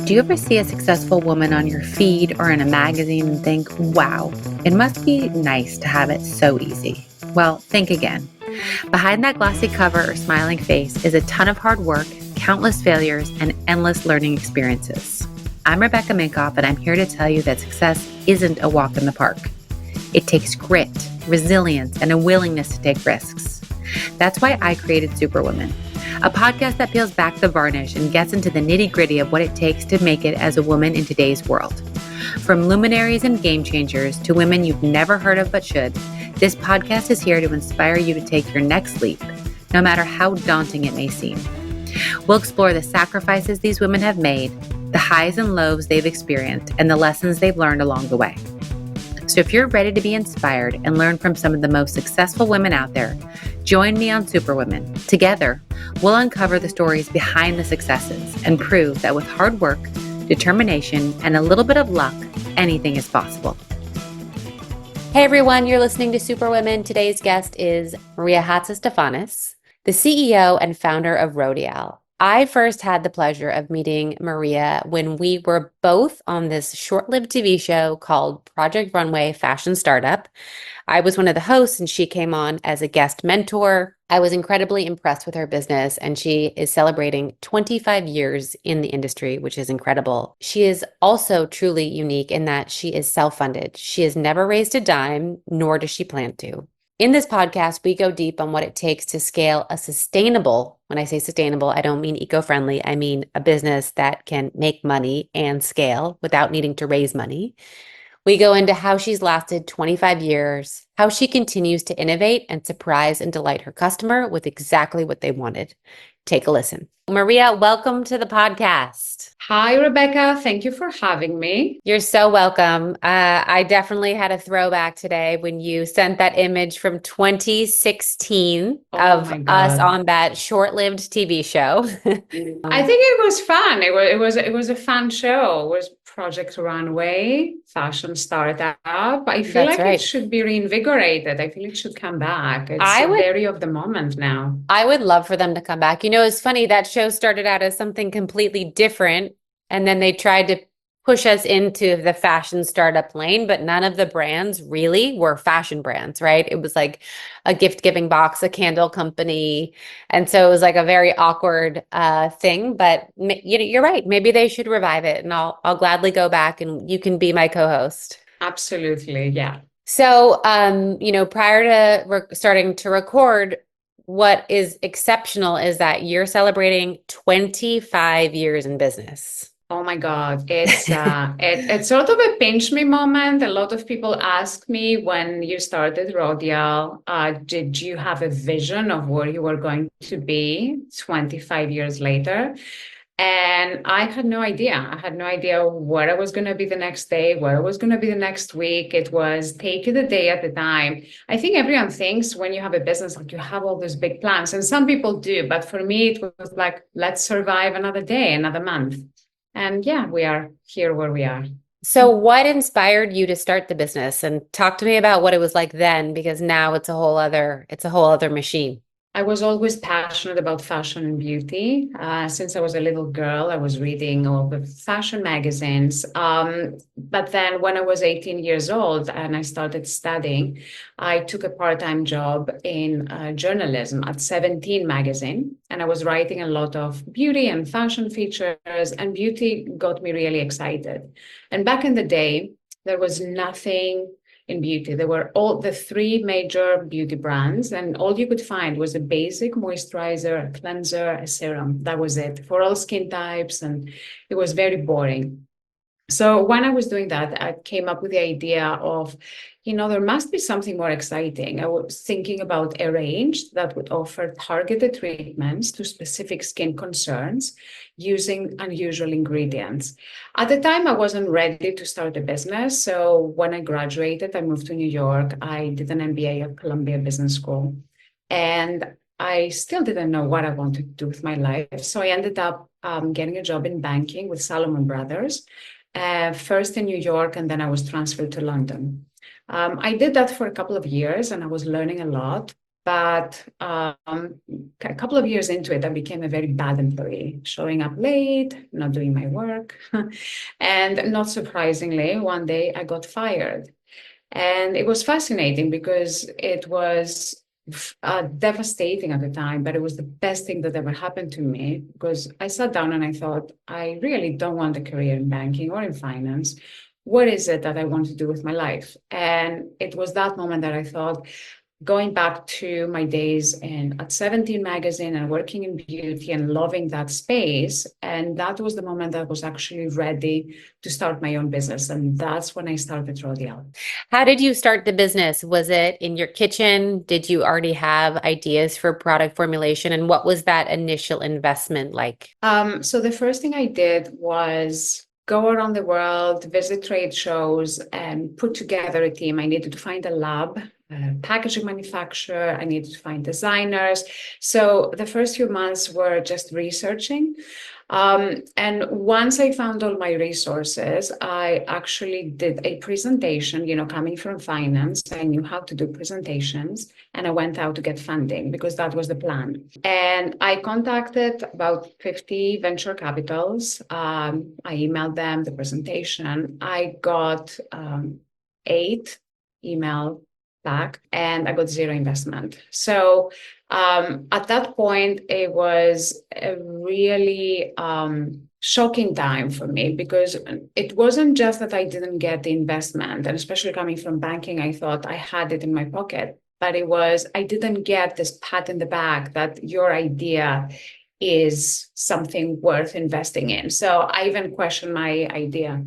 Do you ever see a successful woman on your feed or in a magazine and think, wow, it must be nice to have it so easy? Well, think again. Behind that glossy cover or smiling face is a ton of hard work, countless failures, and endless learning experiences. I'm Rebecca Minkoff, and I'm here to tell you that success isn't a walk in the park. It takes grit, resilience, and a willingness to take risks. That's why I created Superwoman, a podcast that peels back the varnish and gets into the nitty-gritty of what it takes to make it as a woman in today's world. From luminaries and game changers to women you've never heard of but should, this podcast is here to inspire you to take your next leap, no matter how daunting it may seem. We'll explore the sacrifices these women have made, the highs and lows they've experienced, and the lessons they've learned along the way. So if you're ready to be inspired and learn from some of the most successful women out there, join me on Superwomen. Together, we'll uncover the stories behind the successes and prove that with hard work, determination, and a little bit of luck, anything is possible. Hey everyone, you're listening to Superwomen. Today's guest is Maria Hatzistefanis, the CEO and founder of Rodial. I first had the pleasure of meeting Maria when we were both on this short-lived TV show called Project Runway Fashion Startup. I was one of the hosts and she came on as a guest mentor. I was incredibly impressed with her business and she is celebrating 25 years in the industry, which is incredible. She is also truly unique in that she is self-funded. She has never raised a dime, nor does she plan to. In this podcast, we go deep on what it takes to scale a sustainable, when I say sustainable, I don't mean eco-friendly, I mean a business that can make money and scale without needing to raise money. We go into how she's lasted 25 years, how she continues to innovate and surprise and delight her customer with exactly what they wanted. Take a listen. Maria, welcome to the podcast. Hi, Rebecca. Thank you for having me. You're so welcome. I definitely had a throwback today when you sent that image from 2016 of us on that short-lived TV show. I think it was fun. It was a fun show. It was Project Runway, fashion startup. I feel like it should be reinvigorated. I feel it should come back. It's very of the moment now. I would love for them to come back. You know, it's funny, that show started out as something completely different, and then they tried to push us into the fashion startup lane, but none of the brands really were fashion brands, right? It was like a gift-giving box, a candle company. And so it was like a very awkward thing, but you're right. Maybe they should revive it, and I'll gladly go back and you can be my co-host. Absolutely, yeah. So, prior to starting to record, what is exceptional is that you're celebrating 25 years in business. Oh my God, it's sort of a pinch me moment. A lot of people ask me, when you started Rodial, did you have a vision of where you were going to be 25 years later? And I had no idea. I had no idea where I was going to be the next day, where I was going to be the next week. It was take it a day at a time. I think everyone thinks when you have a business, like you have all these big plans, and some people do. But for me, it was like, let's survive another day, another month. And yeah, we are here where we are. So what inspired you to start the business? And talk to me about what it was like then, because now it's a whole other machine. I was always passionate about fashion and beauty. Since I was a little girl, I was reading all the fashion magazines. But then when I was 18 years old and I started studying, I took a part-time job in journalism at 17 magazine. And I was writing a lot of beauty and fashion features, and beauty got me really excited. And back in the day, there was nothing in beauty. There were all the three major beauty brands, and all you could find was a basic moisturizer, a cleanser, a serum. That was it for all skin types, and it was very boring. So when I was doing that, I came up with the idea of, there must be something more exciting. I was thinking about a range that would offer targeted treatments to specific skin concerns using unusual ingredients. At the time, I wasn't ready to start a business. So when I graduated, I moved to New York. I did an MBA at Columbia Business School. And I still didn't know what I wanted to do with my life. So I ended up getting a job in banking with Salomon Brothers. First in New York, and then I was transferred to London. I did that for a couple of years and I was learning a lot. But a couple of years into it, I became a very bad employee, showing up late, not doing my work. And not surprisingly, one day I got fired. And it was fascinating because it was devastating at the time, but it was the best thing that ever happened to me because I sat down and I thought, I really don't want a career in banking or in finance. What is it that I want to do with my life? And it was that moment that I thought, going back to my days at 17 magazine and working in beauty and loving that space. And that was the moment that I was actually ready to start my own business. And that's when I started Rodial. How did you start the business? Was it in your kitchen? Did you already have ideas for product formulation? And what was that initial investment like? So the first thing I did was go around the world, visit trade shows, and put together a team. I needed to find a lab, a packaging manufacturer. I needed to find designers. So the first few months were just researching. And once I found all my resources, I actually did a presentation, coming from finance. I knew how to do presentations, and I went out to get funding because that was the plan. And I contacted about 50 venture capitals. I emailed them the presentation. I got 8 email back, and I got 0 investment. So at that point, it was a really shocking time for me because it wasn't just that I didn't get the investment, and especially coming from banking, I thought I had it in my pocket, but it was, I didn't get this pat in the back that your idea is something worth investing in. So I even questioned my idea.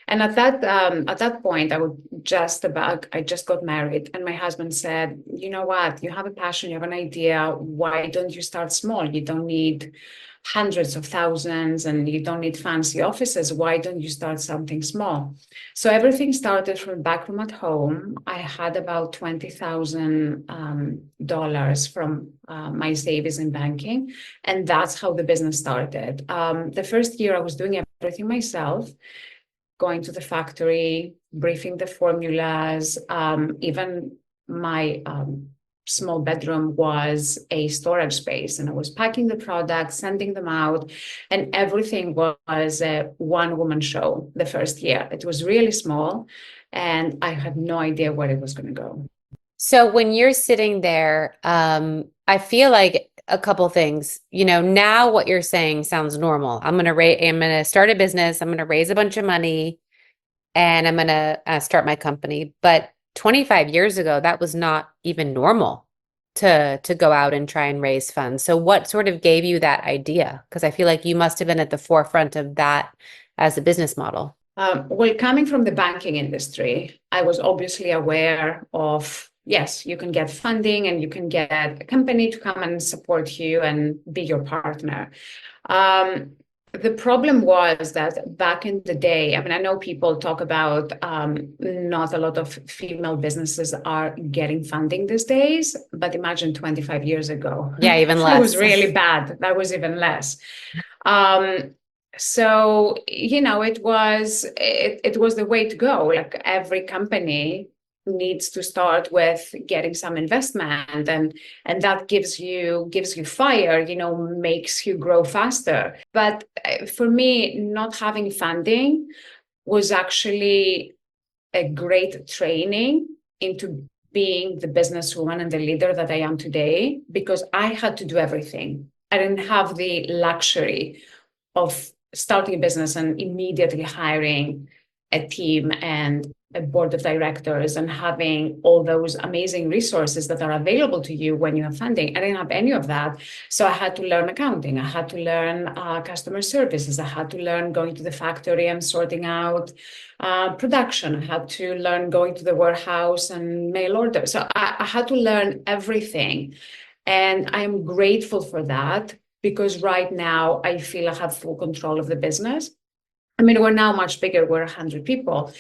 And at that point, I just got married, and my husband said, "You know what? You have a passion, you have an idea. Why don't you start small? You don't need hundreds of thousands, and you don't need fancy offices. Why don't you start something small?" So everything started from back room at home. I had about $20,000 from my savings in banking, and that's how the business started. The first year, I was doing everything myself, going to the factory, briefing the formulas. Even my small bedroom was a storage space, and I was packing the products, sending them out, and everything was a one-woman show the first year. It was really small, and I had no idea where it was going to go. So when you're sitting there, I feel like a couple things, now what you're saying sounds normal. I'm going to start a business. I'm going to raise a bunch of money and I'm going to start my company. But 25 years ago, that was not even normal to go out and try and raise funds. So what sort of gave you that idea? Because I feel like you must have been at the forefront of that as a business model. Well, coming from the banking industry, I was obviously aware of, yes, you can get funding and you can get a company to come and support you and be your partner. The problem was that back in the day, I mean, I know people talk about not a lot of female businesses are getting funding these days, but imagine 25 years ago. Yeah, even less. That was really bad. That was even less. So, it was the way to go. Like every company needs to start with getting some investment, and that gives you fire, makes you grow faster. But for me, not having funding was actually a great training into being the businesswoman and the leader that I am today, because I had to do everything. I didn't have the luxury of starting a business and immediately hiring a team and a board of directors and having all those amazing resources that are available to you when you have funding. I didn't have any of that. So I had to learn accounting. I had to learn customer services. I had to learn going to the factory and sorting out production. I had to learn going to the warehouse and mail orders. So I had to learn everything. And I am grateful for that, because right now I feel I have full control of the business. I mean, we're now much bigger, we're 100 people,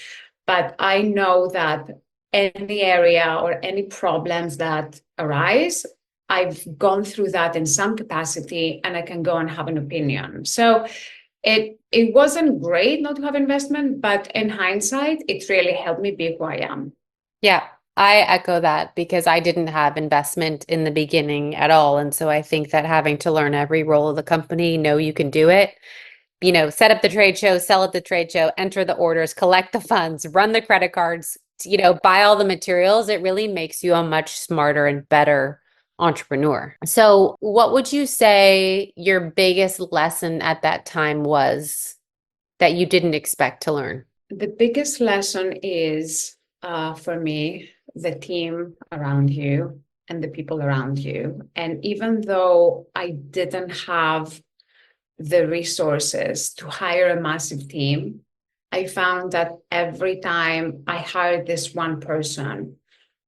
but I know that any area or any problems that arise, I've gone through that in some capacity and I can go and have an opinion. So it wasn't great not to have investment, but in hindsight, it really helped me be who I am. Yeah. I echo that because I didn't have investment in the beginning at all. And so I think that having to learn every role of the company, know you can do it, set up the trade show, sell at the trade show, enter the orders, collect the funds, run the credit cards, buy all the materials, it really makes you a much smarter and better entrepreneur. So, what would you say your biggest lesson at that time was that you didn't expect to learn? The biggest lesson is for me, the team around you and the people around you. And even though I didn't have the resources to hire a massive team, I found that every time I hired this one person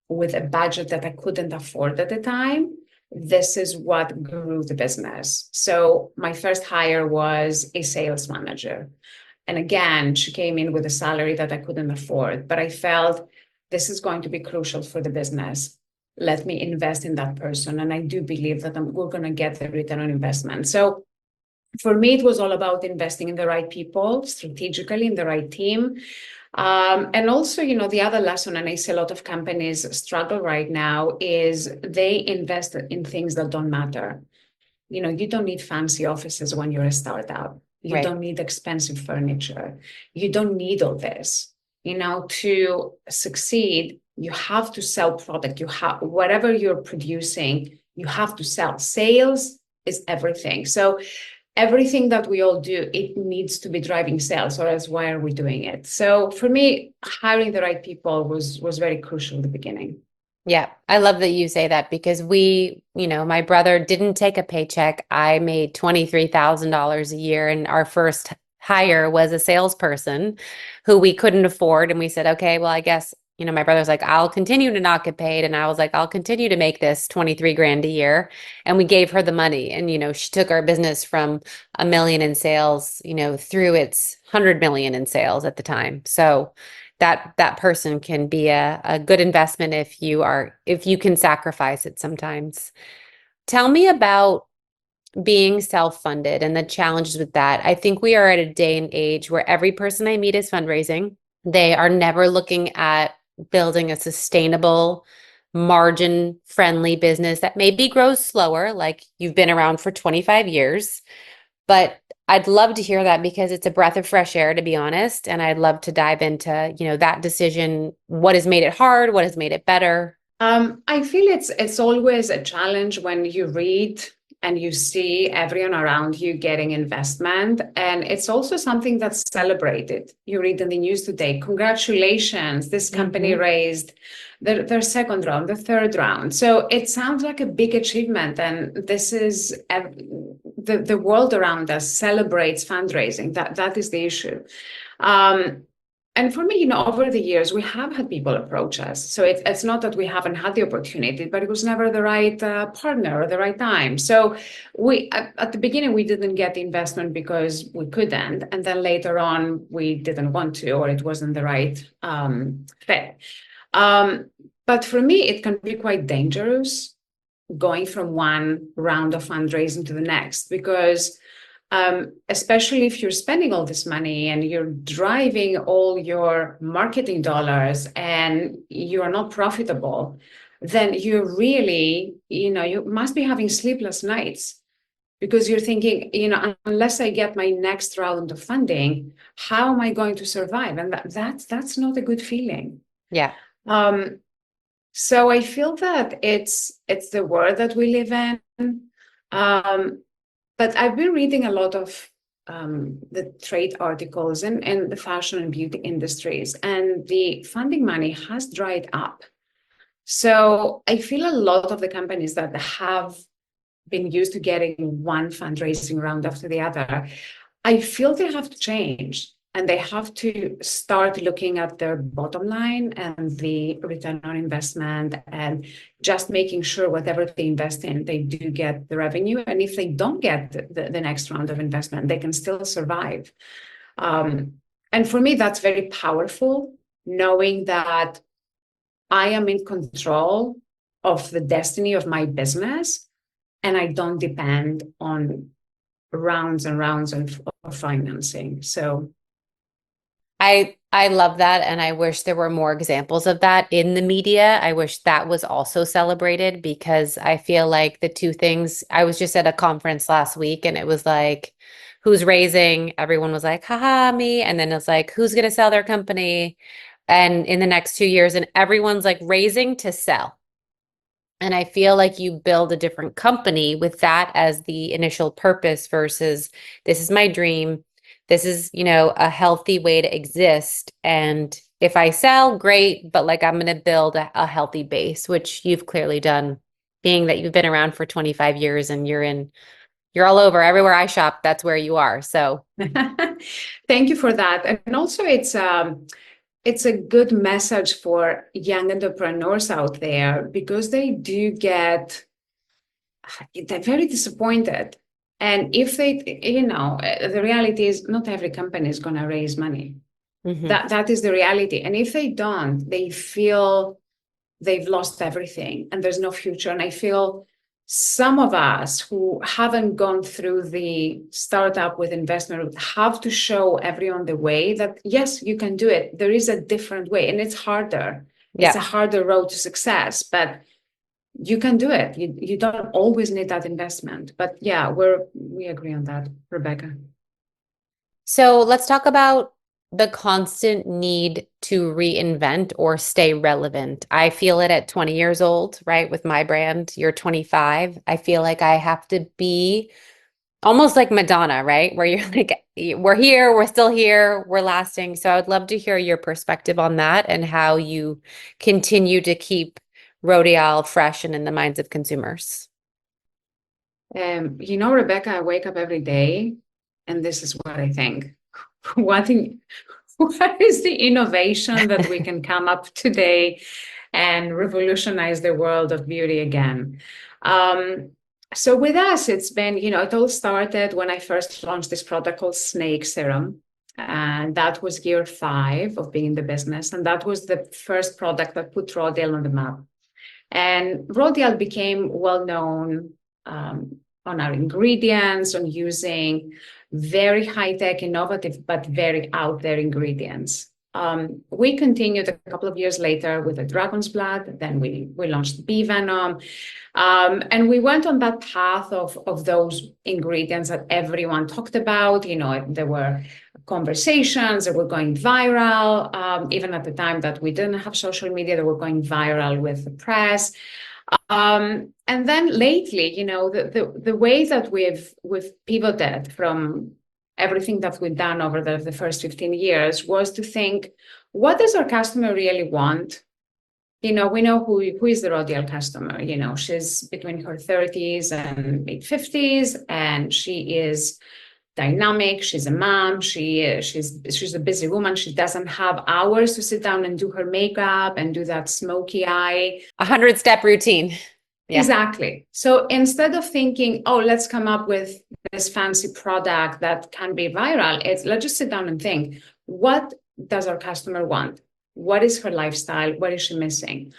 with a budget that I couldn't afford at the time, this is what grew the business. So my first hire was a sales manager. And again, she came in with a salary that I couldn't afford, but I felt this is going to be crucial for the business. Let me invest in that person. And I do believe that we're going to get the return on investment. So for me, it was all about investing in the right people, strategically in the right team. And also, the other lesson, and I see a lot of companies struggle right now, is they invest in things that don't matter. You don't need fancy offices when you're a startup. You Right. don't need expensive furniture. You don't need all this. To succeed, you have to sell product. You have whatever you're producing, you have to sell. Sales is everything. So everything that we all do, it needs to be driving sales, or else why are we doing it? So for me, hiring the right people was very crucial in the beginning. Yeah, I love that you say that because my brother didn't take a paycheck. I made $23,000 a year, and our first hire was a salesperson who we couldn't afford. And we said, okay, well, I guess, my brother's like, I'll continue to not get paid. And I was like, I'll continue to make this 23 grand a year. And we gave her the money. And, she took our business from 1 million in sales, through its 100 million in sales at the time. So that person can be a good investment if you can sacrifice it sometimes. Tell me about being self-funded and the challenges with that. I think we are at a day and age where every person I meet is fundraising. They are never looking at building a sustainable, margin-friendly business that maybe grows slower, like you've been around for 25 years. But I'd love to hear that because it's a breath of fresh air, to be honest. And I'd love to dive into, that decision. What has made it hard? What has made it better? I feel it's always a challenge when you read and you see everyone around you getting investment. And it's also something that's celebrated. You read in the news today, congratulations, this company raised their second round, the third round. So it sounds like a big achievement. And this is the world around us celebrates fundraising. That is the issue. And for me, over the years, we have had people approach us. So it's not that we haven't had the opportunity, but it was never the right partner or the right time. So we at the beginning, we didn't get the investment because we couldn't. And then later on, we didn't want to, or it wasn't the right fit. But for me, it can be quite dangerous going from one round of fundraising to the next, because especially if you're spending all this money and you're driving all your marketing dollars and you're not profitable, then you're really, you must be having sleepless nights because you're thinking, unless I get my next round of funding, how am I going to survive? And that's not a good feeling. Yeah. So I feel that it's the world that we live in. But I've been reading a lot of the trade articles in the fashion and beauty industries, and the funding money has dried up. So I feel a lot of the companies that have been used to getting one fundraising round after the other, I feel they have to change. And they have to start looking at their bottom line and the return on investment and just making sure whatever they invest in, they do get the revenue. And if they don't get the next round of investment, they can still survive. And for me, that's very powerful, knowing that I am in control of the destiny of my business and I don't depend on rounds and rounds of financing. So I love that. And I wish there were more examples of that in the media. I wish that was also celebrated because I feel like the two things, I was just at a conference last week and it was like, who's raising? Everyone was like, haha, me. And then it's like, who's going to sell their company? And in the next 2 years, and everyone's like raising to sell. And I feel like you build a different company with that as the initial purpose versus this is my dream. This is, a healthy way to exist. And if I sell, great, but like I'm going to build a healthy base, which you've clearly done, being that you've been around for 25 years and you're all over everywhere I shop. That's where you are. So Thank you for that. And also it's a good message for young entrepreneurs out there because they're very disappointed. And if the reality is not every company is going to raise money. mhm. That is the reality. And if they don't, they feel they've lost everything and there's no future. And I feel some of us who haven't gone through the startup with investment have to show everyone the way that, yes, you can do it. There is a different way and it's harder. It's a harder road to success, but you can do it. You don't always need that investment. But yeah, we agree on that, Rebecca. So let's talk about the constant need to reinvent or stay relevant. I feel it at 20 years old, right? With my brand, you're 25. I feel like I have to be almost like Madonna, right? Where you're like, we're here, we're still here, we're lasting. So I would love to hear your perspective on that and how you continue to keep Rodial fresh and in the minds of consumers. Rebecca, I wake up every day and this is what I think. What is the innovation that we can come up today and revolutionize the world of beauty again? So with us, it's been, it all started when I first launched this product called Snake Serum. And that was year 5 of being in the business. And that was the first product that put Rodial on the map. And Rodial became well known on our ingredients, on using very high-tech, innovative, but very out there ingredients. We continued a couple of years later with the dragon's blood. Then we launched bee venom. And we went on that path of those ingredients that everyone talked about. There were conversations that were going viral. Even at the time that we didn't have social media, they were going viral with the press. And then lately, the way that we've pivoted from everything that we've done over the first 15 years was to think, what does our customer really want? We know who is the Rodial customer. She's between her 30s and mid 50s, and she is dynamic. She's a mom. She's a busy woman. She doesn't have hours to sit down and do her makeup and do that smoky eye. 100-step routine. Yeah. Exactly. So instead of thinking, oh, let's come up with this fancy product that can be viral, let's just sit down and think, what does our customer want? What is her lifestyle? What is she missing?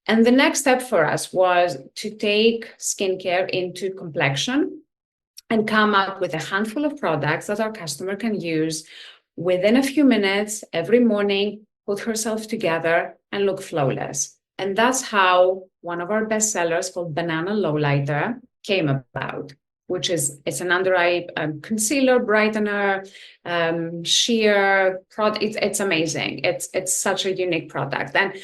And the next step for us was to take skincare into complexion and come up with a handful of products that our customer can use within a few minutes every morning, put herself together and look flawless. And that's how one of our best sellers called Banana Lowlighter came about, which is, it's an under eye concealer, brightener, sheer product. It's amazing. It's such a unique product. And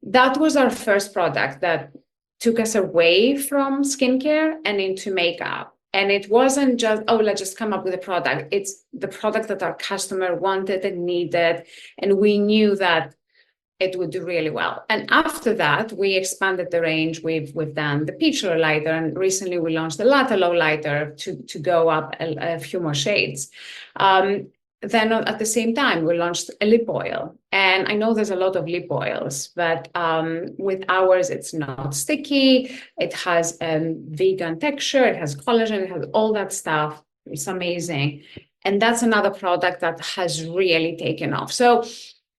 that was our first product that took us away from skincare and into makeup. And it wasn't just, oh, let's just come up with a product. It's the product that our customer wanted and needed. And we knew that it would do really well. And after that, we expanded the range. We've done the peach lowlighter, and recently we launched the latte lowlighter to go up a few more shades. Then at the same time, we launched a lip oil. And I know there's a lot of lip oils, but with ours, it's not sticky. It has vegan texture. It has collagen. It has all that stuff. It's amazing. And that's another product that has really taken off. So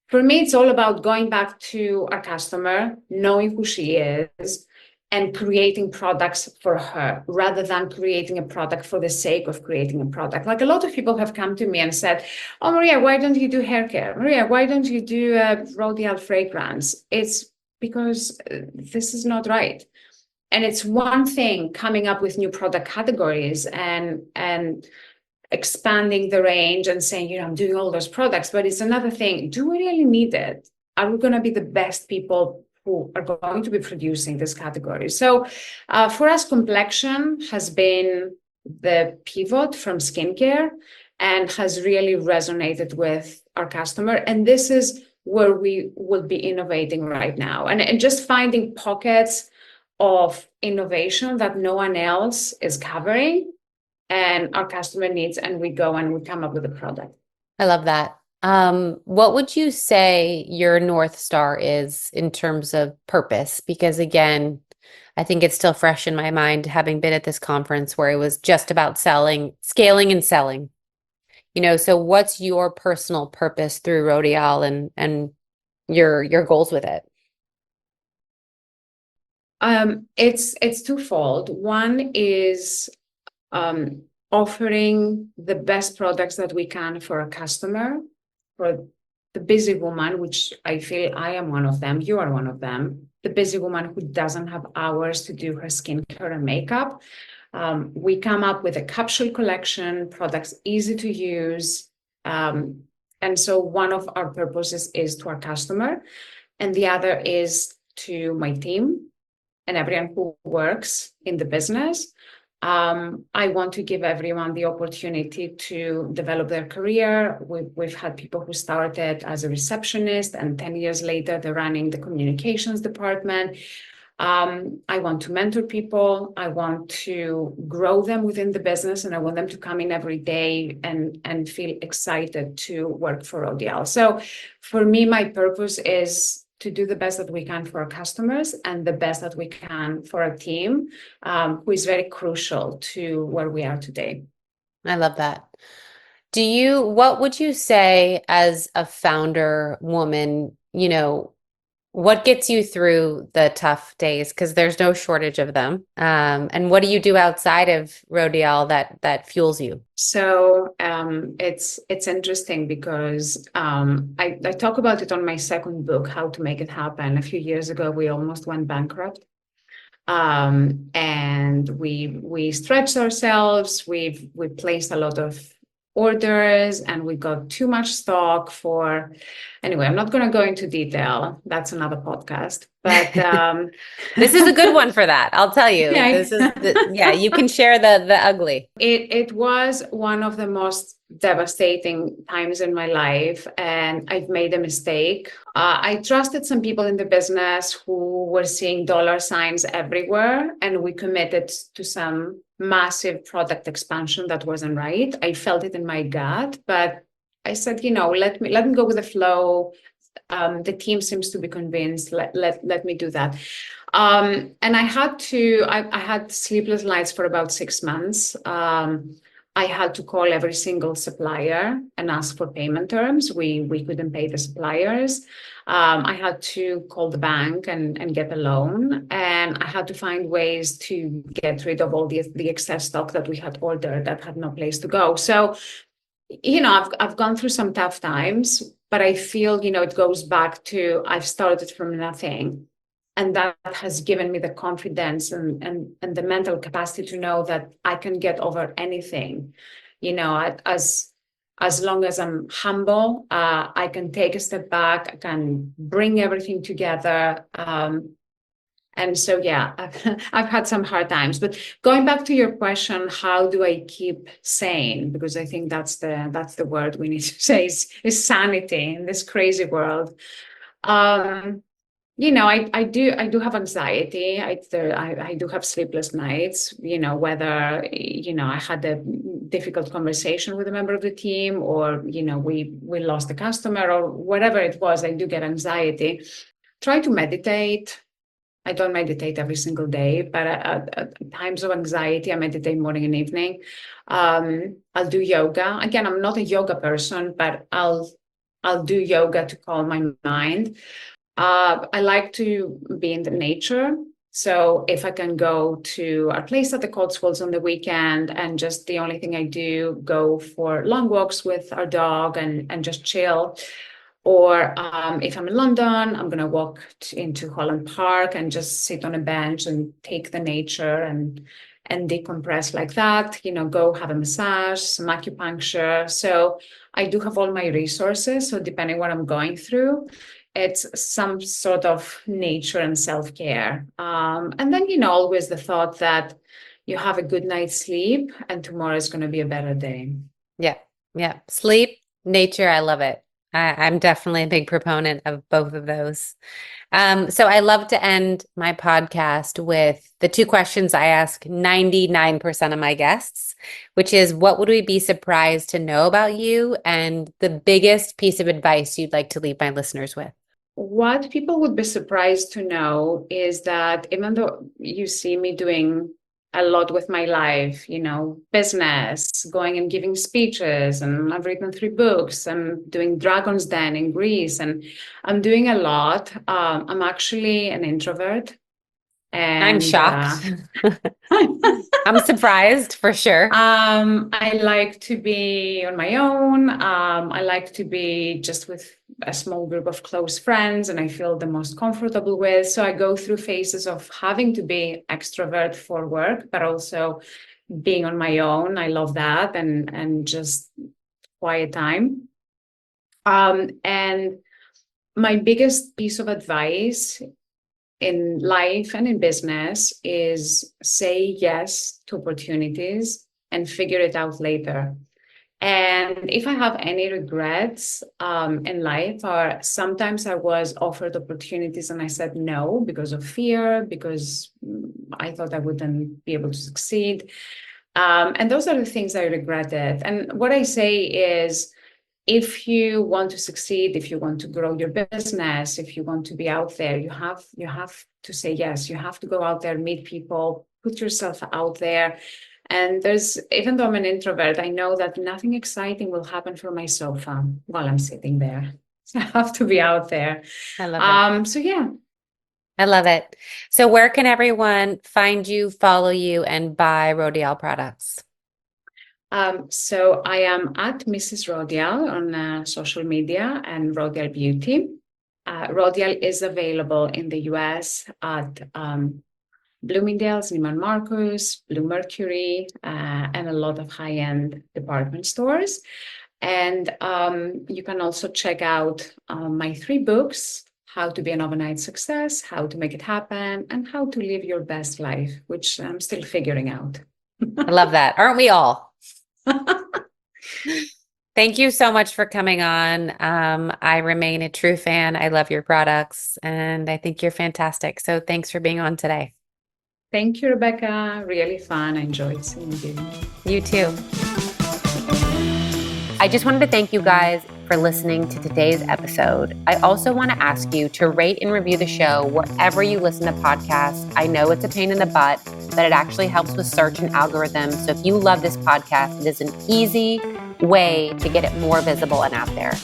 for me, it's all about going back to our customer, knowing who she is, and creating products for her rather than creating a product for the sake of creating a product. Like a lot of people have come to me and said, oh, Maria, why don't you do hair care? Maria, why don't you do a Rodial fragrance? It's because this is not right. And it's one thing coming up with new product categories and expanding the range and saying, I'm doing all those products, but it's another thing. Do we really need it? Are we going to be the best people who are going to be producing this category? So for us, complexion has been the pivot from skincare and has really resonated with our customer. And this is where we will be innovating right now and just finding pockets of innovation that no one else is covering and our customer needs, and we go and we come up with a product. I love that. What would you say your North Star is in terms of purpose? Because again, I think it's still fresh in my mind, having been at this conference where it was just about selling, scaling and selling. So what's your personal purpose through Rodial and your goals with it? It's twofold. One is offering the best products that we can for a customer, for the busy woman, which I feel I am one of them, you are one of them, the busy woman who doesn't have hours to do her skincare and makeup. We come up with a capsule collection, products easy to use. And so one of our purposes is to our customer, and the other is to my team and everyone who works in the business. I want to give everyone the opportunity to develop their career. We've had people who started as a receptionist and 10 years later, they're running the communications department. I want to mentor people. I want to grow them within the business, and I want them to come in every day and feel excited to work for Rodial. So for me, my purpose is to do the best that we can for our customers and the best that we can for our team, who is very crucial to where we are today. I love that. What would you say as a founder woman, what gets you through the tough days? Because there's no shortage of them. And what do you do outside of Rodial that fuels you? So it's interesting because I talk about it on my second book, How to Make It Happen. A few years ago, we almost went bankrupt. And we stretched ourselves. We placed a lot of orders and we got too much stock anyway, I'm not going to go into detail. That's another podcast, but this is a good one for that. I'll tell you, you can share the ugly. It was one of the most devastating times in my life, and I've made a mistake. I trusted some people in the business who were seeing dollar signs everywhere, and we committed to some massive product expansion that wasn't right. I felt it in my gut, but I said, let me go with the flow. The team seems to be convinced. Let me do that. And I had sleepless nights for about 6 months. I had to call every single supplier and ask for payment terms. We couldn't pay the suppliers. I had to call the bank and get a loan, and I had to find ways to get rid of all the excess stock that we had ordered that had no place to go. So, I've gone through some tough times, but I feel, it goes back to I've started from nothing. And that has given me the confidence and the mental capacity to know that I can get over anything. As long as I'm humble, I can take a step back, I can bring everything together. And so, I've had some hard times. But going back to your question, how do I keep sane? Because I think that's the word we need to say is sanity in this crazy world. I do have anxiety. I do have sleepless nights, whether, I had a difficult conversation with a member of the team, or, we lost a customer, or whatever it was. I do get anxiety. Try to meditate. I don't meditate every single day, but at times of anxiety, I meditate morning and evening. I'll do yoga. Again, I'm not a yoga person, but I'll do yoga to calm my mind. I like to be in the nature. So if I can go to a place at the Cotswolds on the weekend and just the only thing I do, go for long walks with our dog and just chill. Or if I'm in London, I'm going to walk into Holland Park and just sit on a bench and take the nature and decompress like that, go have a massage, some acupuncture. So I do have all my resources. So depending what I'm going through, it's some sort of nature and self-care. And then, always the thought that you have a good night's sleep and tomorrow is going to be a better day. Yeah. Yeah. Sleep, nature. I love it. I'm definitely a big proponent of both of those. So I love to end my podcast with the two questions I ask 99% of my guests, which is, what would we be surprised to know about you? And the biggest piece of advice you'd like to leave my listeners with? What people would be surprised to know is that even though you see me doing a lot with my life, business, going and giving speeches, and I've written 3 books, I'm doing Dragon's Den in Greece, and I'm doing a lot. I'm actually an introvert. And I'm shocked. I'm surprised for sure. I like to be on my own. I like to be just with a small group of close friends, and I feel the most comfortable with. So I go through phases of having to be extrovert for work, but also being on my own. I love that and just quiet time. And my biggest piece of advice in life and in business is say yes to opportunities and figure it out later. And if I have any regrets in life, or sometimes I was offered opportunities and I said no because of fear, because I thought I wouldn't be able to succeed. And those are the things I regretted. And what I say is, if you want to succeed, if you want to grow your business, if you want to be out there, you have to say yes. You have to go out there, meet people, put yourself out there. And even though I'm an introvert, I know that nothing exciting will happen from my sofa while I'm sitting there. So I have to be out there. I love it. So yeah. I love it. So where can everyone find you, follow you, and buy Rodial products? So I am at Mrs. Rodial on social media and Rodial Beauty. Rodial is available in the US at Bloomingdale's, Neiman Marcus, Blue Mercury, and a lot of high-end department stores. And you can also check out my 3 books, How to Be an Overnight Success, How to Make It Happen, and How to Live Your Best Life, which I'm still figuring out. I love that. Aren't we all? Thank you so much for coming on. I remain a true fan. I love your products and I think you're fantastic. So thanks for being on today. Thank you, Rebecca. Really fun. I enjoyed seeing you. You too. I just wanted to thank you guys for listening to today's episode. I also want to ask you to rate and review the show wherever you listen to podcasts. I know it's a pain in the butt, but it actually helps with search and algorithms. So if you love this podcast, it is an easy way to get it more visible and out there.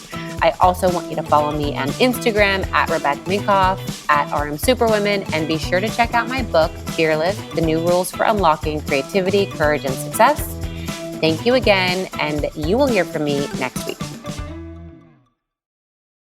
I also want you to follow me on Instagram at Rebecca Minkoff, at RM Superwomen, and be sure to check out my book, Fearless, The New Rules for Unlocking Creativity, Courage, and Success. Thank you again, and you will hear from me next week.